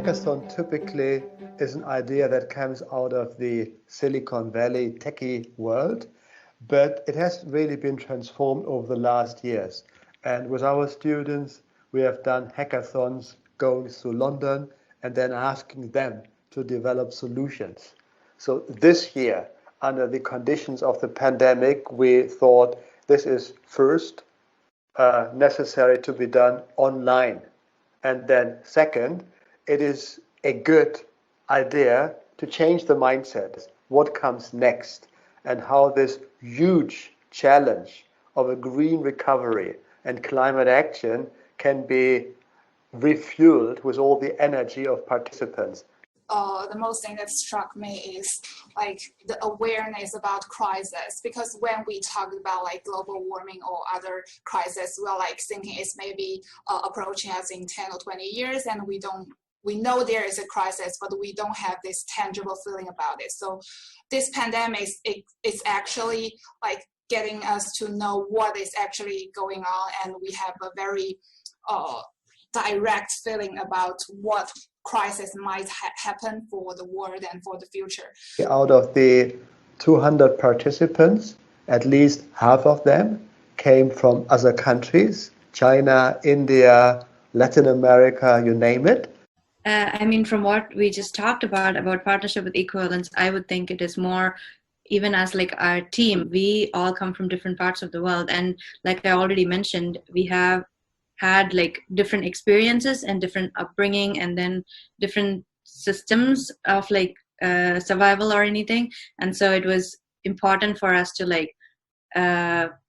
hackathon typically is an idea that comes out of the Silicon Valley techie world, but it has really been transformed over the last years. And with our students, we have done hackathons going through London and then asking them to develop solutions. So this year, under the conditions of the pandemic, we thought this is first necessary to be done online. And then second, it is a good idea to change the mindset. What comes next and how this huge challenge of a green recovery and climate action can be refueled with all the energy of participants. The most thing that struck me is like the awareness about crisis, because when we talk about like global warming or other crises, we're like thinking it's maybe approaching us in 10 or 20 years, and we know there is a crisis, but we don't have this tangible feeling about it. So this pandemic is actually like getting us to know what is actually going on, and we have a very direct feeling about what crisis might happen for the world and for the future. Out of the 200 participants, at least half of them came from other countries, China, India, Latin America, you name it. From what we just talked about partnership with equivalence, I would think it is more, even as like our team, we all come from different parts of the world. And like I already mentioned, we have had like different experiences and different upbringing and then different systems of like survival or anything. And so it was important for us to like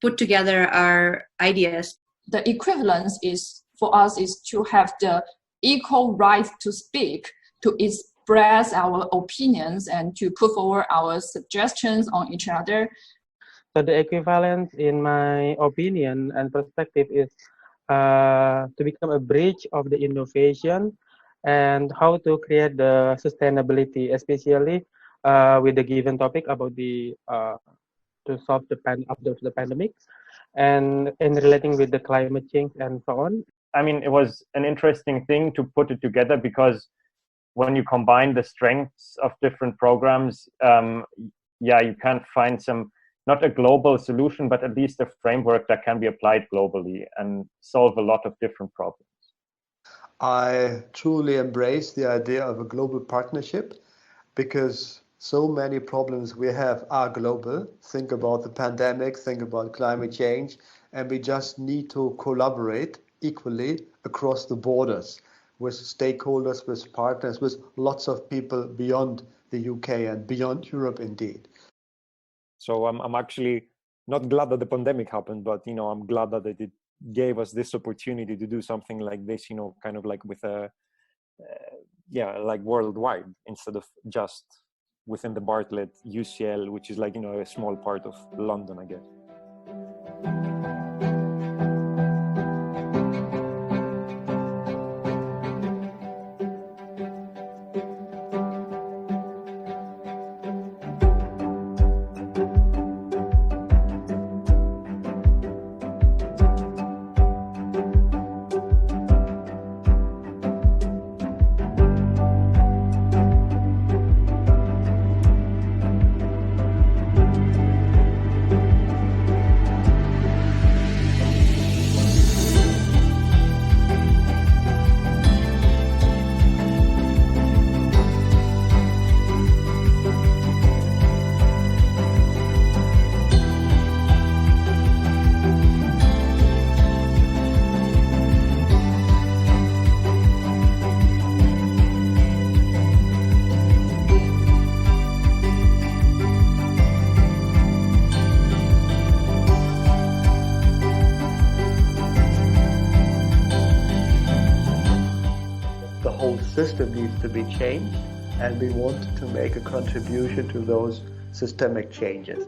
put together our ideas. The equivalence is for us is to have the equal right to speak, to express our opinions and to put forward our suggestions on each other. So the equivalence, in my opinion and perspective, is to become a bridge of the innovation and how to create the sustainability, especially with the given topic about the to solve the pandemic and in relating with the climate change and so on. I mean, it was an interesting thing to put it together because when you combine the strengths of different programs, you can find not a global solution, but at least a framework that can be applied globally and solve a lot of different problems. I truly embrace the idea of a global partnership because so many problems we have are global. Think about the pandemic, think about climate change, and we just need to collaborate equally across the borders with stakeholders, with partners, with lots of people beyond the UK and beyond Europe indeed. So I'm actually not glad that the pandemic happened, but I'm glad that it gave us this opportunity to do something like this, kind of like with like worldwide instead of just within the Bartlett UCL, which is like a small part of London, I guess. The whole system needs to be changed, and we want to make a contribution to those systemic changes.